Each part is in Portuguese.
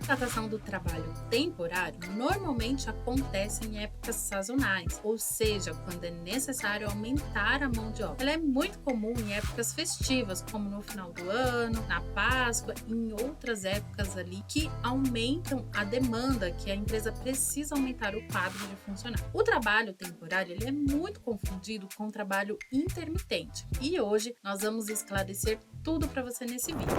contratação do trabalho temporário normalmente acontece em épocas sazonais, ou seja, quando é necessário aumentar a mão de obra. Ela é muito comum em épocas festivas, como no final do ano, na Páscoa e em outras épocas ali que aumentam a demanda, que a empresa precisa aumentar o quadro de funcionários. O trabalho temporário ele é muito confundido com o trabalho intermitente e hoje nós vamos esclarecer tudo para você nesse vídeo.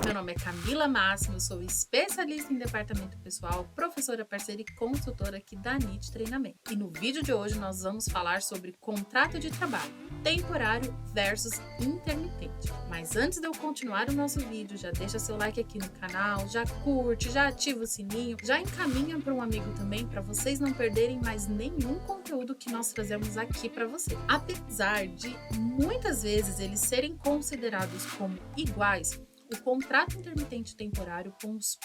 Meu nome é Camila Máximo, eu sou especialista em departamento pessoal, professora parceira e consultora aqui da NIT Treinamento. E no vídeo de hoje nós vamos falar sobre contrato de trabalho temporário versus intermitente. Mas antes de eu continuar o nosso vídeo, já deixa seu like aqui no canal, já curte, já ativa o sininho, já encaminha para um amigo também para vocês não perderem mais nenhum conteúdo que nós trazemos aqui para você. Apesar de muitas vezes eles serem considerados como iguais, o contrato intermitente temporário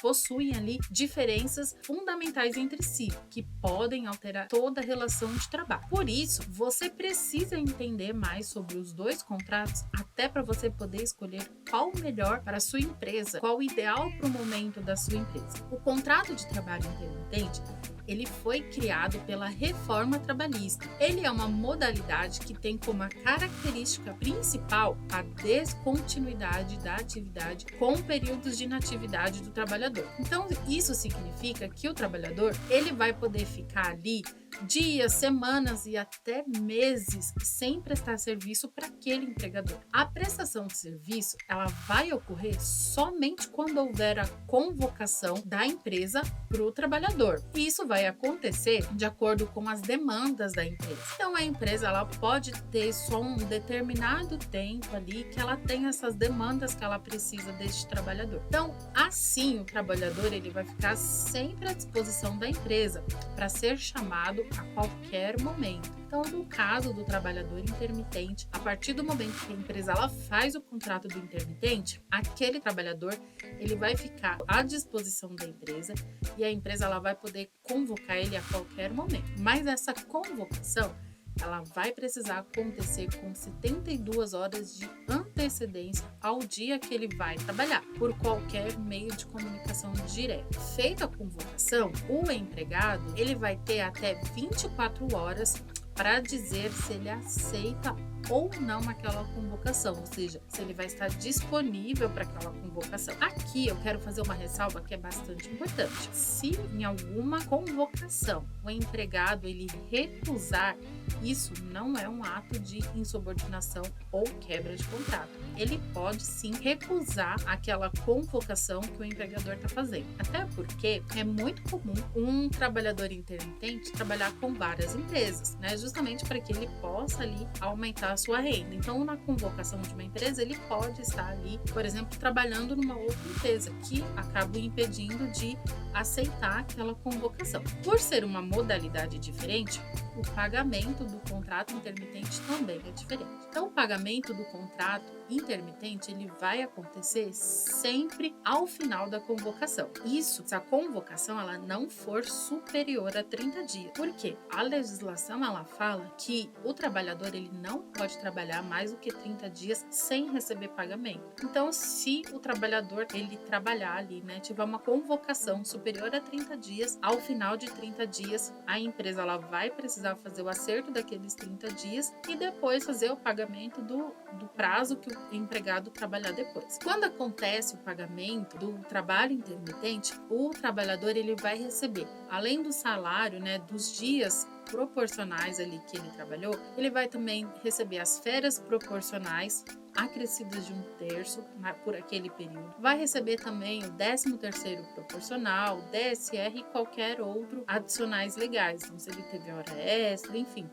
possui ali diferenças fundamentais entre si, que podem alterar toda a relação de trabalho. Por isso, você precisa entender mais sobre os dois contratos, até para você poder escolher qual o melhor para a sua empresa, qual o ideal para o momento da sua empresa. O contrato de trabalho intermitente ele foi criado pela Reforma Trabalhista. Ele é uma modalidade que tem como característica principal a descontinuidade da atividade com períodos de inatividade do trabalhador. Então, isso significa que o trabalhador ele vai poder ficar ali dias, semanas e até meses sem prestar serviço para aquele empregador. A prestação de serviço ela vai ocorrer somente quando houver a convocação da empresa para o trabalhador. E isso vai acontecer de acordo com as demandas da empresa. Então a empresa ela pode ter só um determinado tempo ali que ela tem essas demandas que ela precisa deste trabalhador. Então assim o trabalhador ele vai ficar sempre à disposição da empresa para ser chamado a qualquer momento. Então, no caso do trabalhador intermitente, a partir do momento que a empresa ela faz o contrato do intermitente, aquele trabalhador ele vai ficar à disposição da empresa e a empresa ela vai poder convocar ele a qualquer momento. Mas essa convocação ela vai precisar acontecer com 72 horas de antecedência ao dia que ele vai trabalhar, por qualquer meio de comunicação direta. Feita a convocação, o empregado ele vai ter até 24 horas para dizer se ele aceita ou não aquela convocação, ou seja, se ele vai estar disponível para aquela convocação. Aqui eu quero fazer uma ressalva que é bastante importante. Se em alguma convocação o empregado ele recusar, isso não é um ato de insubordinação ou quebra de contrato. Ele pode sim recusar aquela convocação que o empregador está fazendo. Até porque é muito comum um trabalhador intermitente trabalhar com várias empresas, né? Justamente para que ele possa ali aumentar a sua renda. Então, na convocação de uma empresa, ele pode estar ali, por exemplo, trabalhando numa outra empresa, que acaba o impedindo de aceitar aquela convocação. Por ser uma modalidade diferente, o pagamento do contrato intermitente também é diferente. Então, o pagamento do contrato intermitente ele vai acontecer sempre ao final da convocação. Isso se a convocação ela não for superior a 30 dias. Por quê? A legislação ela fala que o trabalhador ele não pode trabalhar mais do que 30 dias sem receber pagamento. Então, se o trabalhador ele trabalhar ali, né, tiver uma convocação superior a 30 dias, ao final de 30 dias, a empresa ela vai precisar fazer o acerto daqueles 30 dias e depois fazer o pagamento do prazo que o empregado trabalhar depois. Quando acontece o pagamento do trabalho intermitente, o trabalhador ele vai receber, além do salário, né, dos dias proporcionais ali que ele trabalhou, ele vai também receber as férias proporcionais acrescidas de 1/3 por aquele período. Vai receber também o 13º proporcional, DSR e qualquer outro adicionais legais. Então, se ele teve hora extra, enfim,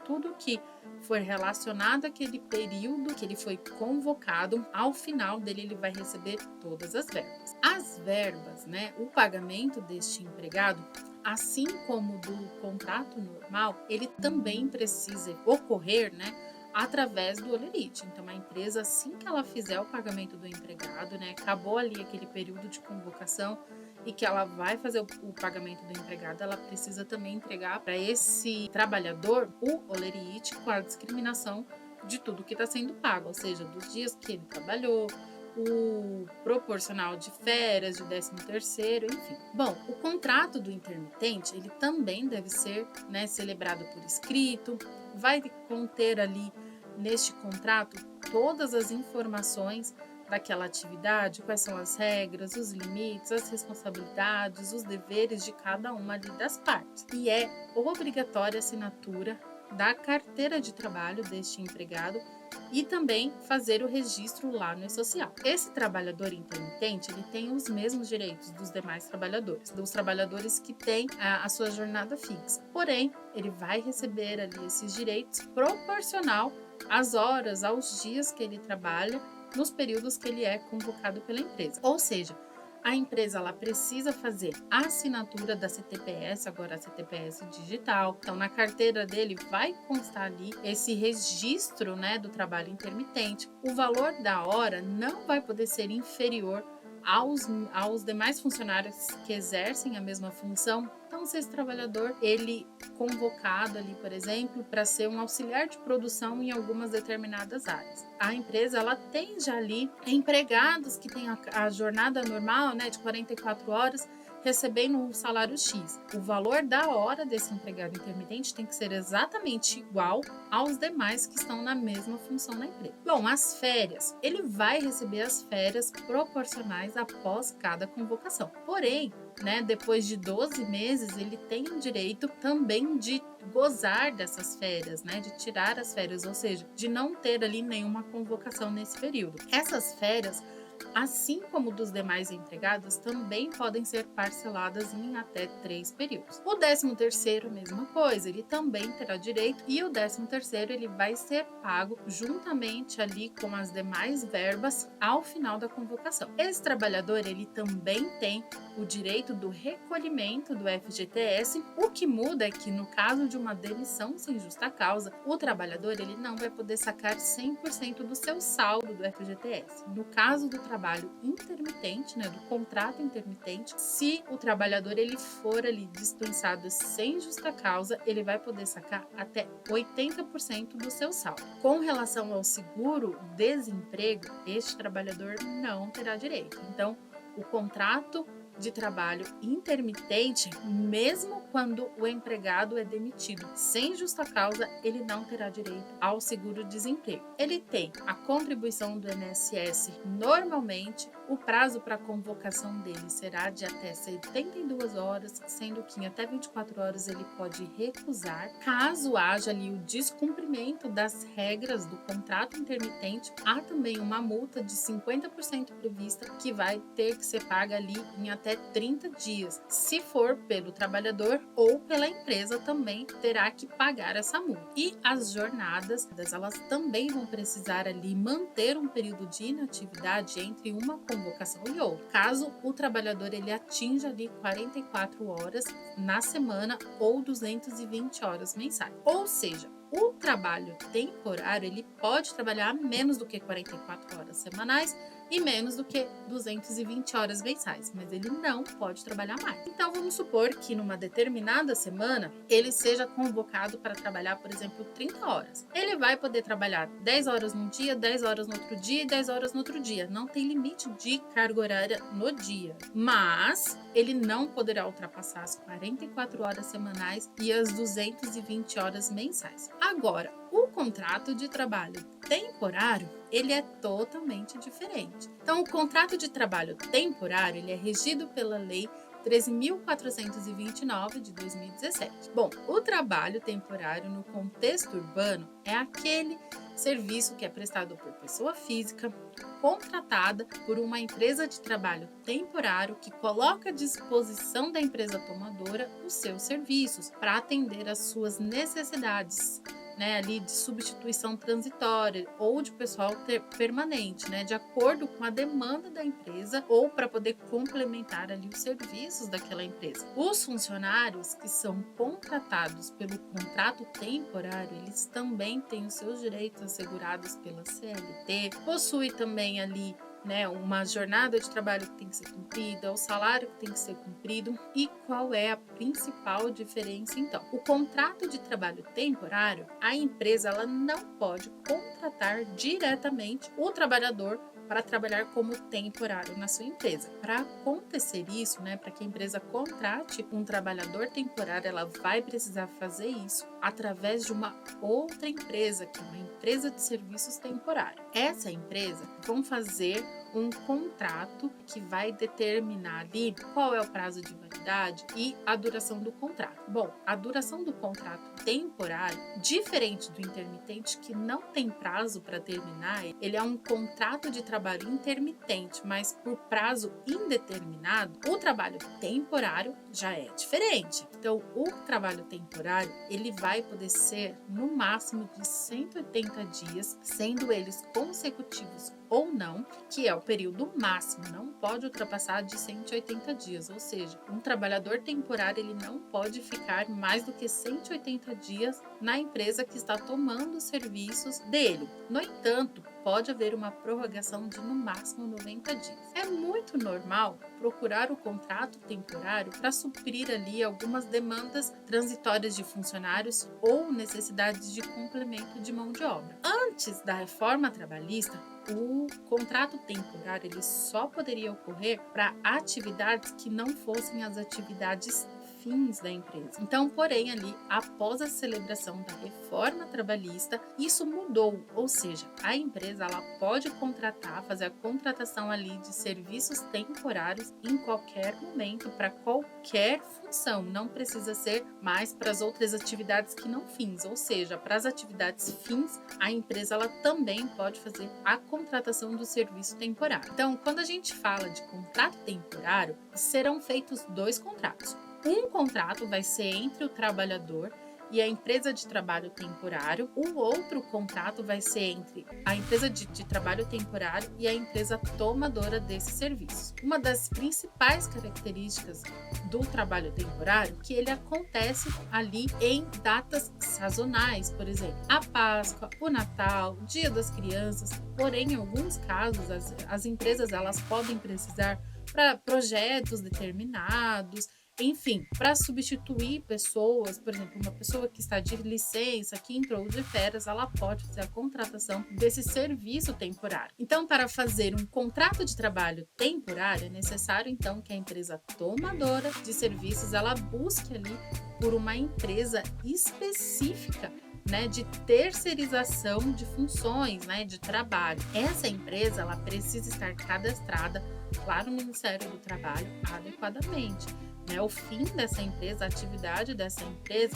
tudo que for relacionado àquele período que ele foi convocado, ao final dele ele vai receber todas as verbas. As verbas, né, o pagamento deste empregado, assim como do contrato normal, ele também precisa ocorrer, né, através do holerite. Então, a empresa, assim que ela fizer o pagamento do empregado, né, acabou ali aquele período de convocação e que ela vai fazer o pagamento do empregado, ela precisa também entregar para esse trabalhador o holerite com a discriminação de tudo que está sendo pago, ou seja, dos dias que ele trabalhou, o proporcional de férias, de 13º, enfim. Bom, o contrato do intermitente, ele também deve ser, né, celebrado por escrito, vai conter ali neste contrato todas as informações daquela atividade, quais são as regras, os limites, as responsabilidades, os deveres de cada uma ali das partes. E é obrigatória a assinatura da carteira de trabalho deste empregado e também fazer o registro lá no e-social. Esse trabalhador intermitente, ele tem os mesmos direitos dos demais trabalhadores, dos trabalhadores que têm a sua jornada fixa. Porém, ele vai receber ali esses direitos proporcional às horas, aos dias que ele trabalha, nos períodos que ele é convocado pela empresa. Ou seja, a empresa ela precisa fazer a assinatura da CTPS, agora a CTPS digital. Então, na carteira dele vai constar ali esse registro, né, do trabalho intermitente. O valor da hora não vai poder ser inferior aos demais funcionários que exercem a mesma função. Então, se esse trabalhador, ele convocado ali, por exemplo, para ser um auxiliar de produção em algumas determinadas áreas. A empresa, ela tem já ali empregados que têm a jornada normal, né, de 44 horas, recebendo um salário X. O valor da hora desse empregado intermitente tem que ser exatamente igual aos demais que estão na mesma função na empresa. Bom, as férias, ele vai receber as férias proporcionais após cada convocação. Porém, né, depois de 12 meses, ele tem o direito também de gozar dessas férias, né, de tirar as férias, ou seja, de não ter ali nenhuma convocação nesse período. Essas férias, assim como dos demais empregados, também podem ser parceladas em até 3 períodos. O 13º, mesma coisa, ele também terá direito, e o 13º ele vai ser pago juntamente ali com as demais verbas ao final da convocação. Esse trabalhador, ele também tem o direito do recolhimento do FGTS. O que muda é que no caso de uma demissão sem justa causa, o trabalhador ele não vai poder sacar 100% do seu saldo do FGTS. No caso do trabalho intermitente, né, do contrato intermitente, se o trabalhador ele for ali dispensado sem justa causa, ele vai poder sacar até 80% do seu saldo. Com relação ao seguro-desemprego, este trabalhador não terá direito. Então, o contrato de trabalho intermitente, mesmo quando o empregado é demitido sem justa causa, ele não terá direito ao seguro-desemprego. Ele tem a contribuição do INSS normalmente. O prazo para convocação dele será de até 72 horas, sendo que em até 24 horas ele pode recusar. Caso haja ali o descumprimento das regras do contrato intermitente, há também uma multa de 50% prevista que vai ter que ser paga ali em até 30 dias. Se for pelo trabalhador ou pela empresa, também terá que pagar essa multa. E as jornadas, elas também vão precisar ali manter um período de inatividade entre uma convocação e outra. Caso o trabalhador ele atinja ali 44 horas na semana ou 220 horas mensais. Ou seja, o trabalho temporário ele pode trabalhar menos do que 44 horas semanais e menos do que 220 horas mensais, mas ele não pode trabalhar mais. Então vamos supor que numa determinada semana ele seja convocado para trabalhar, por exemplo, 30 horas. Ele vai poder trabalhar 10 horas num dia, 10 horas no outro dia e 10 horas no outro dia. Não tem limite de carga horária no dia, mas ele não poderá ultrapassar as 44 horas semanais e as 220 horas mensais. Agora, o contrato de trabalho temporário, ele é totalmente diferente. Então, o contrato de trabalho temporário, ele é regido pela Lei 13.429 de 2017. Bom, o trabalho temporário no contexto urbano é aquele serviço que é prestado por pessoa física, contratada por uma empresa de trabalho temporário que coloca à disposição da empresa tomadora os seus serviços para atender às suas necessidades, né, ali de substituição transitória ou de pessoal permanente, né, de acordo com a demanda da empresa ou para poder complementar ali os serviços daquela empresa. Os funcionários que são contratados pelo contrato temporário, eles também têm os seus direitos assegurados pela CLT, possui também ali, né, uma jornada de trabalho que tem que ser cumprida, o salário que tem que ser cumprido. E qual é a principal diferença então? O contrato de trabalho temporário, a empresa ela não pode contratar diretamente o trabalhador para trabalhar como temporário na sua empresa. Para acontecer isso, né, para que a empresa contrate um trabalhador temporário, ela vai precisar fazer isso através de uma outra empresa, que é uma empresa de serviços temporários. Essa empresa vão fazer um contrato que vai determinar ali qual é o prazo de validade e a duração do contrato. Bom, a duração do contrato temporário, diferente do intermitente, que não tem prazo para terminar, ele é um contrato de trabalho intermitente, mas por prazo indeterminado. O trabalho temporário já é diferente. Então, o trabalho temporário, ele vai poder ser no máximo de 180 dias, sendo eles consecutivos ou não, que é o período máximo, não pode ultrapassar de 180 dias, ou seja, um trabalhador temporário ele não pode ficar mais do que 180 dias na empresa que está tomando os serviços dele. No entanto, pode haver uma prorrogação de no máximo 90 dias. É muito normal procurar o contrato temporário para suprir ali algumas demandas transitórias de funcionários ou necessidades de complemento de mão de obra. Antes da reforma trabalhista, o contrato temporário ele só poderia ocorrer para atividades que não fossem as atividades fins da empresa. Então, porém, ali, após a celebração da reforma trabalhista, isso mudou, ou seja, a empresa ela pode fazer a contratação ali de serviços temporários em qualquer momento, para qualquer função, não precisa ser mais para as outras atividades que não fins, ou seja, para as atividades fins, a empresa ela também pode fazer a contratação do serviço temporário. Então, quando a gente fala de contrato temporário, serão feitos 2 contratos. Um contrato vai ser entre o trabalhador e a empresa de trabalho temporário. O outro contrato vai ser entre a empresa de trabalho temporário e a empresa tomadora desses serviços. Uma das principais características do trabalho temporário é que ele acontece ali em datas sazonais, por exemplo, a Páscoa, o Natal, o Dia das Crianças. Porém, em alguns casos, as empresas elas podem precisar para projetos determinados. Enfim, para substituir pessoas, por exemplo, uma pessoa que está de licença, que entrou de férias, ela pode fazer a contratação desse serviço temporário. Então, para fazer um contrato de trabalho temporário, é necessário, então, que a empresa tomadora de serviços, ela busque ali por uma empresa específica, né, de terceirização de funções, né, de trabalho. Essa empresa, ela precisa estar cadastrada lá no Ministério do Trabalho adequadamente. O fim dessa empresa, a atividade dessa empresa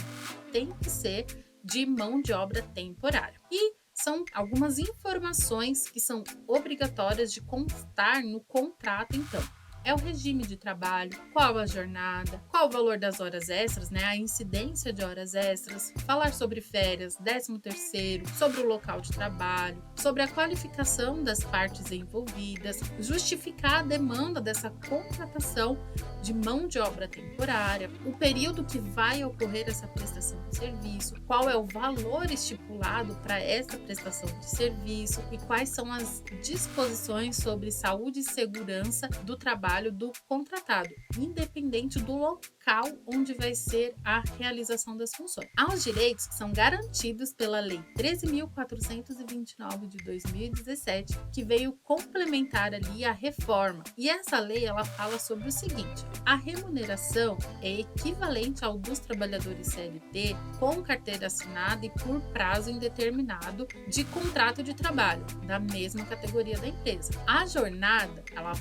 tem que ser de mão de obra temporária. E são algumas informações que são obrigatórias de constar no contrato, então. É o regime de trabalho, qual a jornada, qual o valor das horas extras, né? A incidência de horas extras, falar sobre férias, 13º, sobre o local de trabalho, sobre a qualificação das partes envolvidas, justificar a demanda dessa contratação de mão de obra temporária, o período que vai ocorrer essa prestação de serviço, qual é o valor estipulado para essa prestação de serviço e quais são as disposições sobre saúde e segurança do trabalho do contratado, independente do local onde vai ser a realização das funções. Há os direitos que são garantidos pela Lei 13.429 de 2017, que veio complementar ali a reforma. E essa lei ela fala sobre o seguinte: a remuneração é equivalente ao dos trabalhadores CLT com carteira assinada e por prazo indeterminado de contrato de trabalho da mesma categoria da empresa. A jornada ela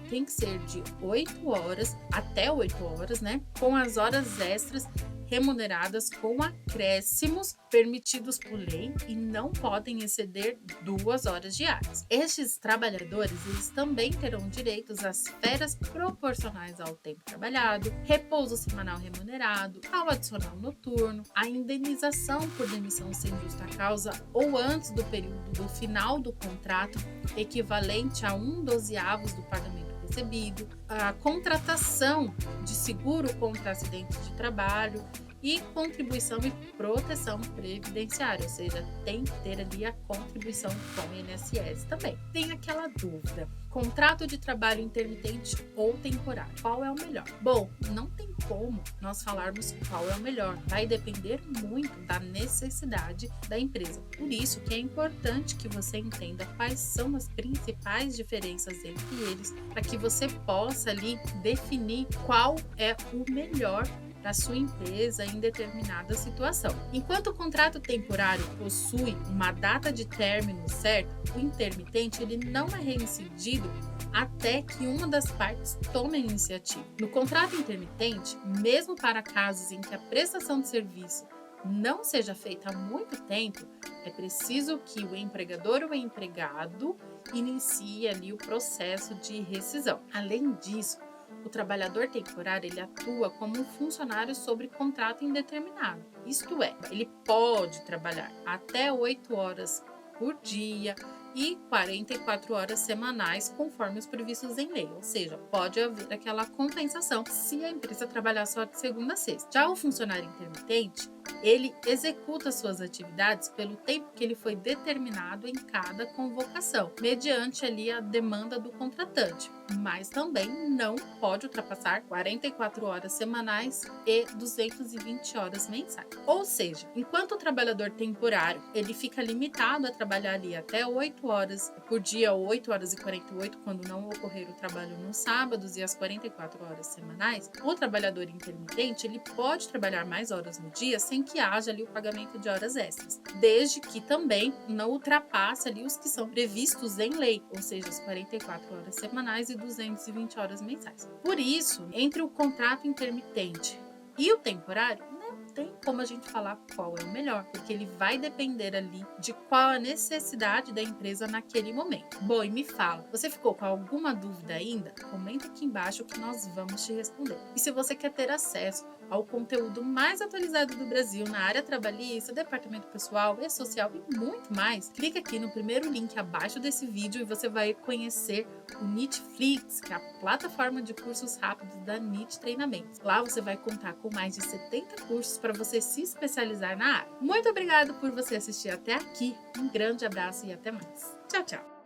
tem que ser de 8 horas até 8 horas, né? Com as horas extras remuneradas com acréscimos permitidos por lei e não podem exceder 2 horas diárias. Estes trabalhadores eles também terão direitos às férias proporcionais ao tempo trabalhado, repouso semanal remunerado, ao adicional noturno, a indenização por demissão sem justa causa ou antes do período do final do contrato, equivalente a 1/12 do pagamento recebido, a contratação de seguro contra acidente de trabalho e contribuição e proteção previdenciária, ou seja, tem que ter ali a contribuição com o INSS também. Tem aquela dúvida: contrato de trabalho intermitente ou temporário, qual é o melhor? Bom, não tem como nós falarmos qual é o melhor, vai depender muito da necessidade da empresa. Por isso que é importante que você entenda quais são as principais diferenças entre eles, para que você possa ali definir qual é o melhor para sua empresa em determinada situação. Enquanto o contrato temporário possui uma data de término certa, o intermitente ele não é reincidido até que uma das partes tome a iniciativa. No contrato intermitente, mesmo para casos em que a prestação de serviço não seja feita há muito tempo, é preciso que o empregador ou empregado inicie ali o processo de rescisão. Além disso, o trabalhador temporário ele atua como um funcionário sobre contrato indeterminado. Isto é, ele pode trabalhar até 8 horas por dia e 44 horas semanais, conforme os previstos em lei. Ou seja, pode haver aquela compensação se a empresa trabalhar só de segunda a sexta. Já o funcionário intermitente, ele executa suas atividades pelo tempo que ele foi determinado em cada convocação, mediante ali a demanda do contratante, mas também não pode ultrapassar 44 horas semanais e 220 horas mensais. Ou seja, enquanto o trabalhador temporário, ele fica limitado a trabalhar ali até 8 horas por dia, ou 8 horas e 48 quando não ocorrer o trabalho nos sábados, e as 44 horas semanais, o trabalhador intermitente, ele pode trabalhar mais horas no dia sem que haja ali o pagamento de horas extras, desde que também não ultrapasse ali os que são previstos em lei, ou seja, as 44 horas semanais e 220 horas mensais. Por isso, entre o contrato intermitente e o temporário, não tem como a gente falar qual é o melhor, porque ele vai depender ali de qual a necessidade da empresa naquele momento. Bom, e me fala, você ficou com alguma dúvida ainda? Comenta aqui embaixo que nós vamos te responder. E se você quer ter acesso ao conteúdo mais atualizado do Brasil na área trabalhista, departamento pessoal e social e muito mais, clica aqui no primeiro link abaixo desse vídeo e você vai conhecer o NITflix, que é a plataforma de cursos rápidos da NIT Treinamentos. Lá você vai contar com mais de 70 cursos para você se especializar na área. Muito obrigada por você assistir até aqui, um grande abraço e até mais. Tchau, tchau!